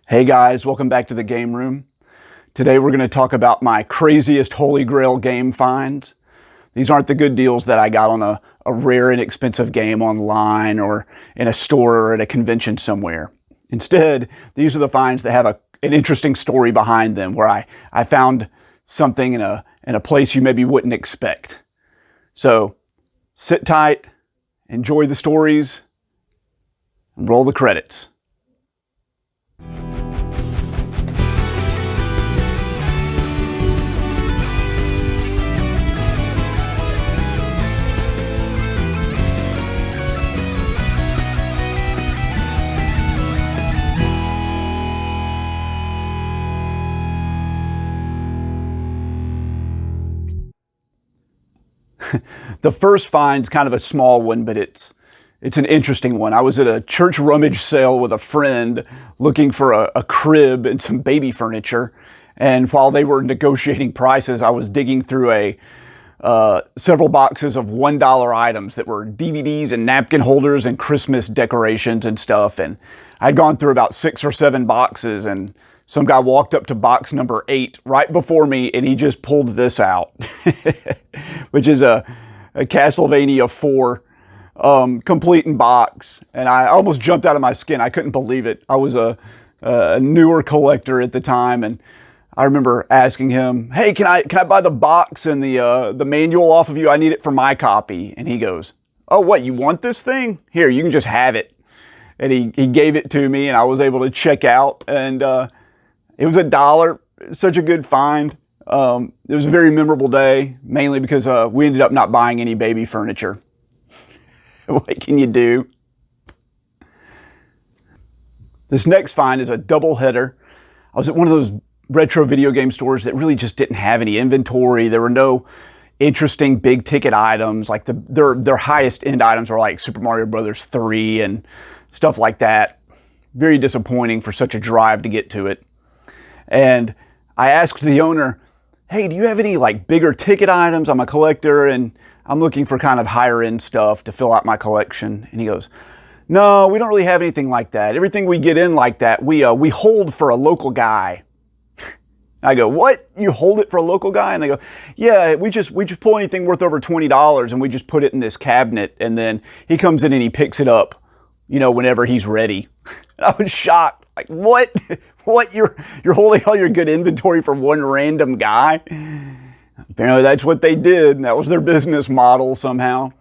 Hey guys, welcome back to the game room. Today we're going to talk about my craziest Holy Grail game finds. These aren't the good deals that I got on a rare and expensive game online or in a store or at a convention somewhere. Instead, these are the finds that have an interesting story behind them, where I found something in a place you maybe wouldn't expect. So sit tight, enjoy the stories, and roll the credits. The first find's kind of a small one, but it's an interesting one. I was at a church rummage sale with a friend looking for a crib and some baby furniture. And while they were negotiating prices, I was digging through several boxes of $1 items that were DVDs and napkin holders and Christmas decorations and stuff. And I'd gone through about 6 or 7 boxes, and some guy walked up to box number 8 right before me, and he just pulled this out, which is a Castlevania 4 complete in box. And I almost jumped out of my skin. I couldn't believe it. I was a newer collector at the time, and I remember asking him, "Hey, can I buy the box and the manual off of you? I need it for my copy." And he goes, "Oh, what, you want this thing? Here, you can just have it." And he gave it to me, and I was able to check out, and it was $1. Such a good find. It was a very memorable day, mainly because we ended up not buying any baby furniture. What can you do? This next find is a double header. I was at one of those retro video game stores that really just didn't have any inventory. There were no interesting big ticket items. Like their highest end items are like Super Mario Bros. 3 and stuff like that. Very disappointing for such a drive to get to it. And I asked the owner, "Hey, do you have any like bigger ticket items? I'm a collector and I'm looking for kind of higher end stuff to fill out my collection." And he goes, "No, we don't really have anything like that. Everything we get in like that, we hold for a local guy." I go, "What? You hold it for a local guy?" And they go, "Yeah, we just pull anything worth over $20 and we just put it in this cabinet, and then he comes in and he picks it up, whenever he's ready." And I was shocked. Like, what? What? You're holding all your good inventory for one random guy? Apparently that's what they did, and that was their business model somehow.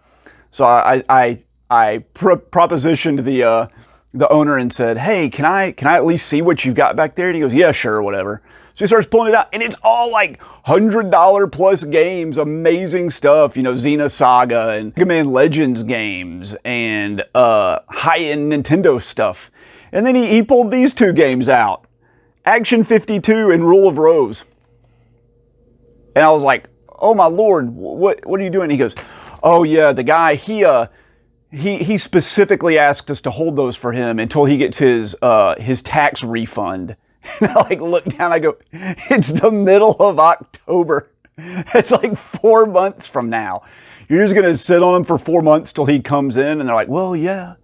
So I propositioned the owner and said, "Hey, can I at least see what you've got back there?" And he goes, "Yeah, sure, whatever." So he starts pulling it out, and it's all like $100 plus games, amazing stuff, Xena Saga and Mega Man Legends games and high-end Nintendo stuff. And then he pulled these 2 games out, Action 52 and Rule of Rose. And I was like, "Oh my Lord, what are you doing?" He goes, "Oh yeah, the guy, he specifically asked us to hold those for him until he gets his tax refund." And I look down, I go, "It's the middle of October. It's like 4 months from now. You're just going to sit on him for 4 months till he comes in?" And they're like, "Well, yeah."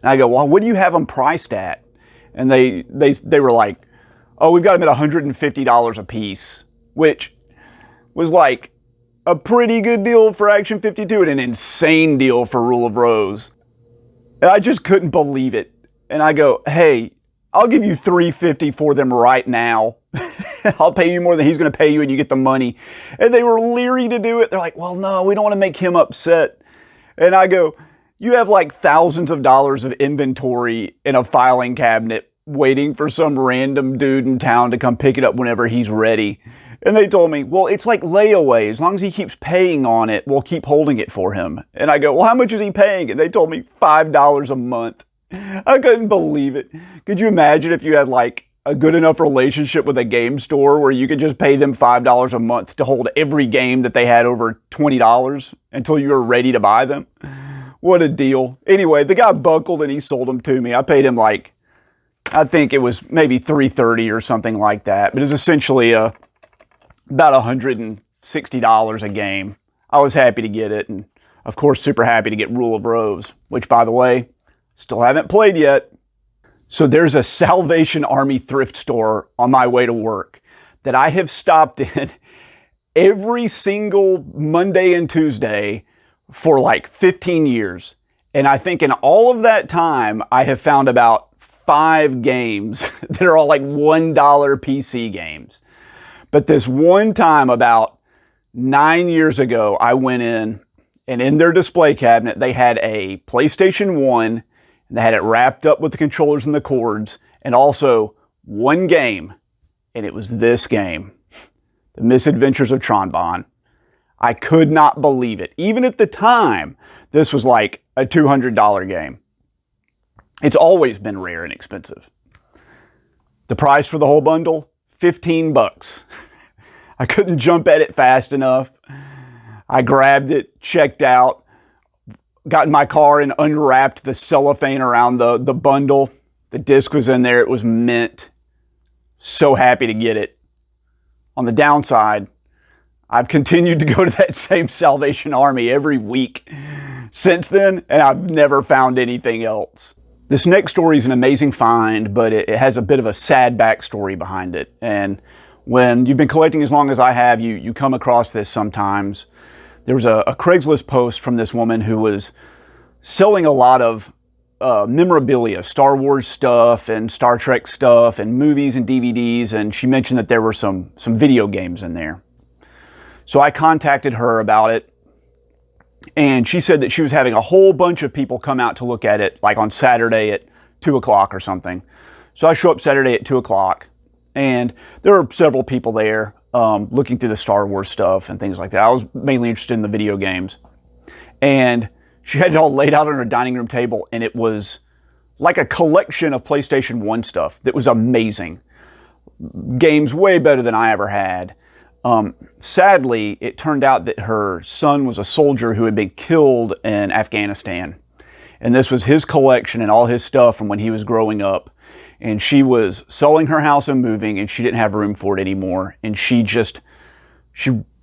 And I go, "Well, what do you have them priced at?" And they were like, "Oh, we've got them at $150 a piece," which was like a pretty good deal for Action 52 and an insane deal for Rule of Rose. And I just couldn't believe it. And I go, "Hey, I'll give you $350 for them right now. I'll pay you more than he's going to pay you and you get the money." And they were leery to do it. They're like, "Well, no, we don't want to make him upset." And I go, "You have like thousands of dollars of inventory in a filing cabinet waiting for some random dude in town to come pick it up whenever he's ready." And they told me, "Well, it's like layaway. As long as he keeps paying on it, we'll keep holding it for him." And I go, "Well, how much is he paying?" And they told me $5 a month. I couldn't believe it. Could you imagine if you had like a good enough relationship with a game store where you could just pay them $5 a month to hold every game that they had over $20 until you were ready to buy them? What a deal. Anyway, the guy buckled and he sold them to me. I paid him I think it was maybe $330 or something like that. But it was essentially about $160 a game. I was happy to get it, and of course super happy to get Rule of Rose, which, by the way, still haven't played yet. So there's a Salvation Army thrift store on my way to work that I have stopped in every single Monday and Tuesday for like 15 years. And I think in all of that time, I have found about 5 games that are all like $1 PC games. But this one time about 9 years ago, I went in, and in their display cabinet, they had a PlayStation 1, and they had it wrapped up with the controllers and the cords, and also one game, and it was this game, The Misadventures of Tronbon. I could not believe it. Even at the time, this was like a $200 game. It's always been rare and expensive. The price for the whole bundle, $15. I couldn't jump at it fast enough. I grabbed it, checked out, got in my car and unwrapped the cellophane around the bundle. The disc was in there. It was mint. So happy to get it. On the downside, I've continued to go to that same Salvation Army every week since then, and I've never found anything else. This next story is an amazing find, but it has a bit of a sad backstory behind it. And when you've been collecting as long as I have, you come across this sometimes. There was a Craigslist post from this woman who was selling a lot of memorabilia, Star Wars stuff and Star Trek stuff and movies and DVDs, and she mentioned that there were some video games in there. So I contacted her about it, and she said that she was having a whole bunch of people come out to look at it, like on Saturday at 2 o'clock or something. So I show up Saturday at 2 o'clock, and there are several people there looking through the Star Wars stuff and things like that. I was mainly interested in the video games. And she had it all laid out on her dining room table, and it was like a collection of PlayStation 1 stuff that was amazing. Games way better than I ever had. Sadly, it turned out that her son was a soldier who had been killed in Afghanistan. And this was his collection and all his stuff from when he was growing up. And she was selling her house and moving, and she didn't have room for it anymore. And she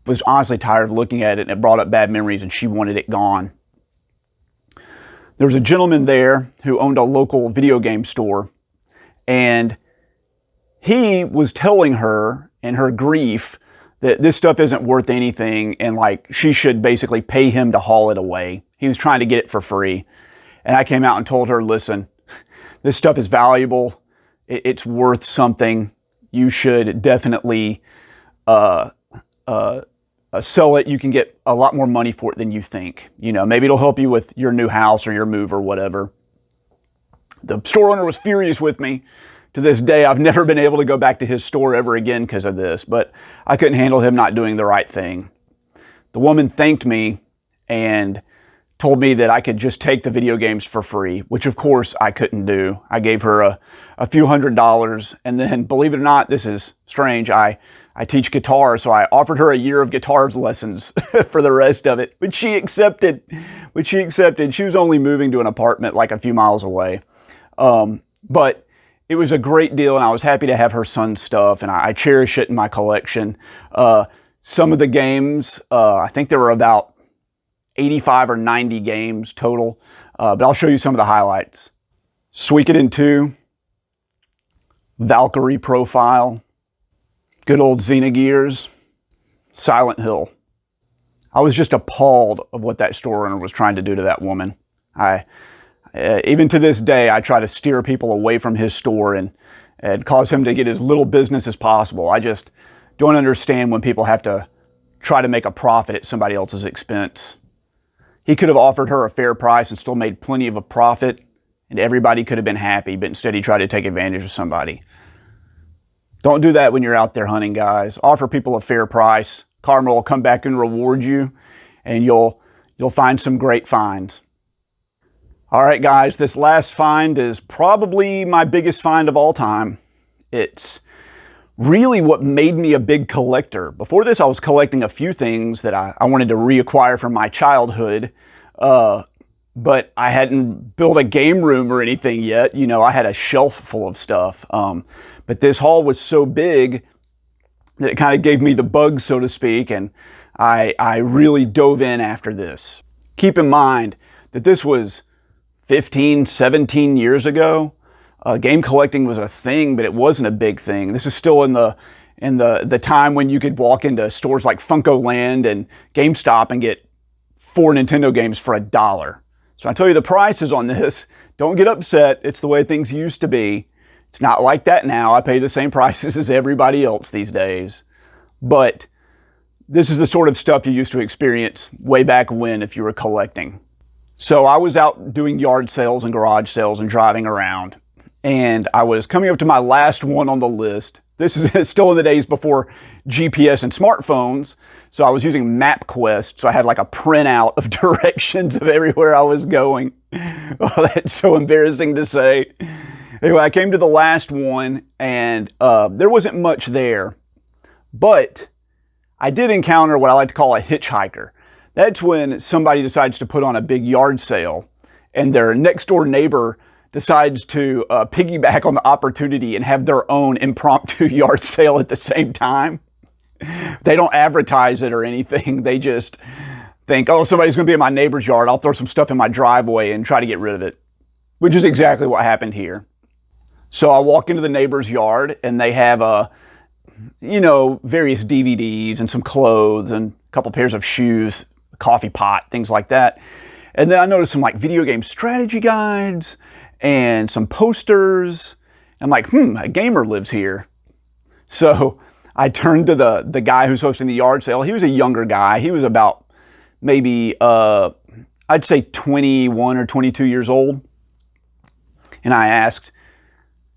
was honestly tired of looking at it, and it brought up bad memories, and she wanted it gone. There was a gentleman there who owned a local video game store, and he was telling her in her grief that this stuff isn't worth anything, and like she should basically pay him to haul it away. He was trying to get it for free. And I came out and told her, listen, this stuff is valuable. It's worth something. You should definitely sell it. You can get a lot more money for it than you think. You know, maybe it'll help you with your new house or your move or whatever. The store owner was furious with me. To this day, I've never been able to go back to his store ever again because of this, but I couldn't handle him not doing the right thing. The woman thanked me and told me that I could just take the video games for free, which of course I couldn't do. I gave her a few $100s, and then, believe it or not, this is strange, I teach guitar, so I offered her a year of guitar lessons for the rest of it, which she accepted. She was only moving to an apartment like a few miles away. But it was a great deal, and I was happy to have her son's stuff, and I cherish it in my collection. Some of the games, I think there were about 85 or 90 games total, but I'll show you some of the highlights. Suikoden 2, Valkyrie Profile, good old Xenogears, Silent Hill. I was just appalled of what that store owner was trying to do to that woman. Even to this day, I try to steer people away from his store and cause him to get as little business as possible. I just don't understand when people have to try to make a profit at somebody else's expense. He could have offered her a fair price and still made plenty of a profit, and everybody could have been happy, but instead he tried to take advantage of somebody. Don't do that when you're out there hunting, guys. Offer people a fair price. Karma will come back and reward you, and you'll find some great finds. All right, guys, this last find is probably my biggest find of all time. It's really what made me a big collector. Before this, I was collecting a few things that I wanted to reacquire from my childhood, but I hadn't built a game room or anything yet. You know, I had a shelf full of stuff. But this haul was so big that it kind of gave me the bug, so to speak, and I really dove in after this. Keep in mind that this was 15, 17 years ago. game collecting was a thing, but it wasn't a big thing. This is still in the time when you could walk into stores like Funko Land and GameStop and get 4 Nintendo games for $1. So I tell you the prices on this, don't get upset. It's the way things used to be. It's not like that now. I pay the same prices as everybody else these days. But this is the sort of stuff you used to experience way back when if you were collecting. So I was out doing yard sales and garage sales and driving around. And I was coming up to my last one on the list. This is still in the days before GPS and smartphones. So I was using MapQuest. So I had like a printout of directions of everywhere I was going. Oh, that's so embarrassing to say. Anyway, I came to the last one and there wasn't much there. But I did encounter what I like to call a hitchhiker. That's when somebody decides to put on a big yard sale and their next door neighbor decides to piggyback on the opportunity and have their own impromptu yard sale at the same time. They don't advertise it or anything. They just think, oh, somebody's going to be in my neighbor's yard. I'll throw some stuff in my driveway and try to get rid of it, which is exactly what happened here. So I walk into the neighbor's yard and they have various DVDs and some clothes and a couple pairs of shoes, a coffee pot, things like that. And then I noticed some like video game strategy guides and some posters. I'm like, a gamer lives here. So I turned to the guy who's hosting the yard sale. He was a younger guy. He was about maybe, I'd say 21 or 22 years old. And I asked,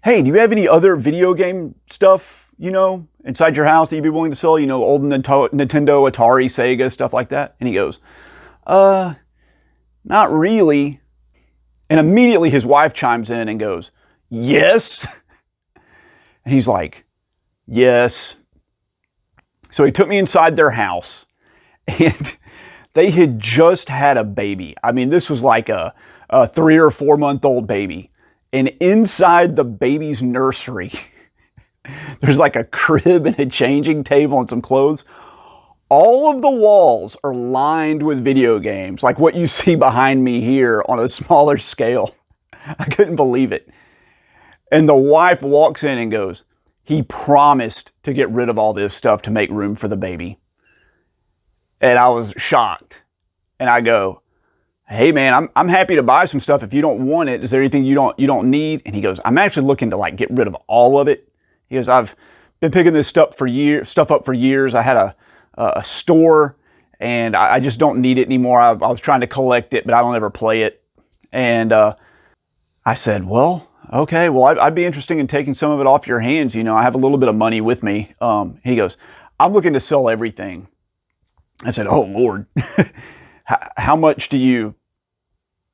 hey, do you have any other video game stuff, inside your house that you'd be willing to sell? Old Nintendo, Atari, Sega, stuff like that? And he goes, not really. And immediately his wife chimes in and goes, yes. And he's like, yes. So he took me inside their house and they had just had a baby. I mean, this was like a 3 or 4 month old baby. And inside the baby's nursery, there's like a crib and a changing table and some clothes. All of the walls are lined with video games, like what you see behind me here on a smaller scale. I couldn't believe it. And the wife walks in and goes, he promised to get rid of all this stuff to make room for the baby. And I was shocked. And I go, hey man, I'm happy to buy some stuff if you don't want it. Is there anything you don't need? And he goes, I'm actually looking to like get rid of all of it. He goes, I've been picking this stuff up for years. I had a store and I just don't need it anymore. I was trying to collect it, but I don't ever play it. And I said, well, okay, well, I'd be interested in taking some of it off your hands. I have a little bit of money with me. He goes, I'm looking to sell everything. I said, oh Lord, how much do you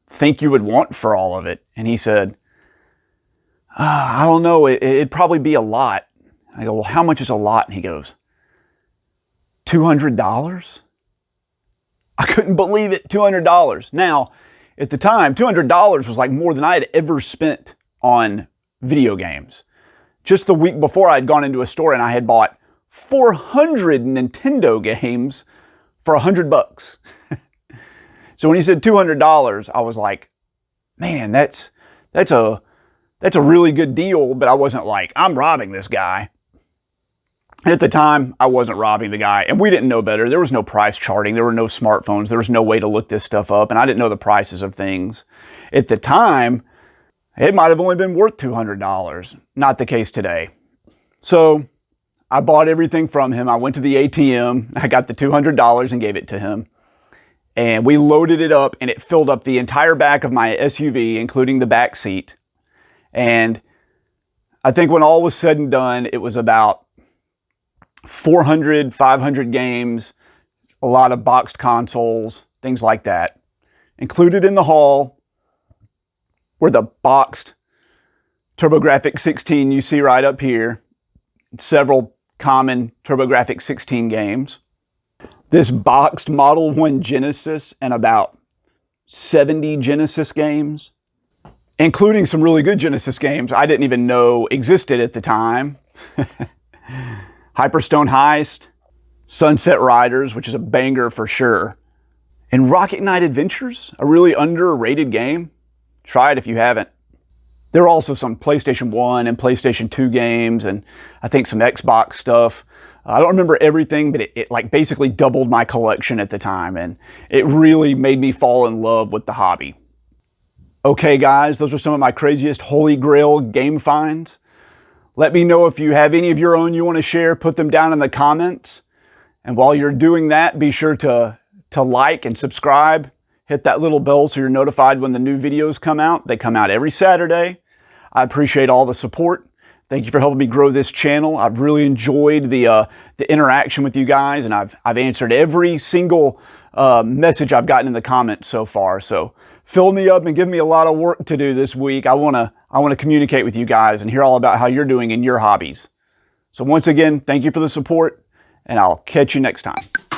think you would want for all of it? And he said, I don't know. It'd probably be a lot. I go, well, how much is a lot? And he goes, $200? I couldn't believe it, $200. Now, at the time, $200 was like more than I had ever spent on video games. Just the week before, I had gone into a store and I had bought 400 Nintendo games for $100. So when he said $200, I was like, man, that's a really good deal, but I wasn't like, I'm robbing this guy. And at the time, I wasn't robbing the guy, and we didn't know better. There was no price charting. There were no smartphones. There was no way to look this stuff up, and I didn't know the prices of things. At the time, it might have only been worth $200. Not the case today. So I bought everything from him. I went to the ATM. I got the $200 and gave it to him. And we loaded it up, and it filled up the entire back of my SUV, including the back seat. And I think when all was said and done, it was about 400, 500 games, a lot of boxed consoles, things like that. Included in the haul were the boxed TurboGrafx 16 you see right up here, several common TurboGrafx 16 games, this boxed Model 1 Genesis, and about 70 Genesis games, including some really good Genesis games I didn't even know existed at the time. Hyperstone Heist, Sunset Riders, which is a banger for sure, and Rocket Knight Adventures, a really underrated game. Try it if you haven't. There are also some PlayStation 1 and PlayStation 2 games, and I think some Xbox stuff. I don't remember everything, but it like basically doubled my collection at the time, and it really made me fall in love with the hobby. Okay guys, those are some of my craziest Holy Grail game finds. Let me know if you have any of your own you want to share, put them down in the comments. And while you're doing that, be sure to like and subscribe. Hit that little bell so you're notified when the new videos come out. They come out every Saturday. I appreciate all the support. Thank you for helping me grow this channel. I've really enjoyed the interaction with you guys, and I've answered every single message I've gotten in the comments so far. So fill me up and give me a lot of work to do this week. I want to communicate with you guys and hear all about how you're doing in your hobbies. So once again, thank you for the support, and I'll catch you next time.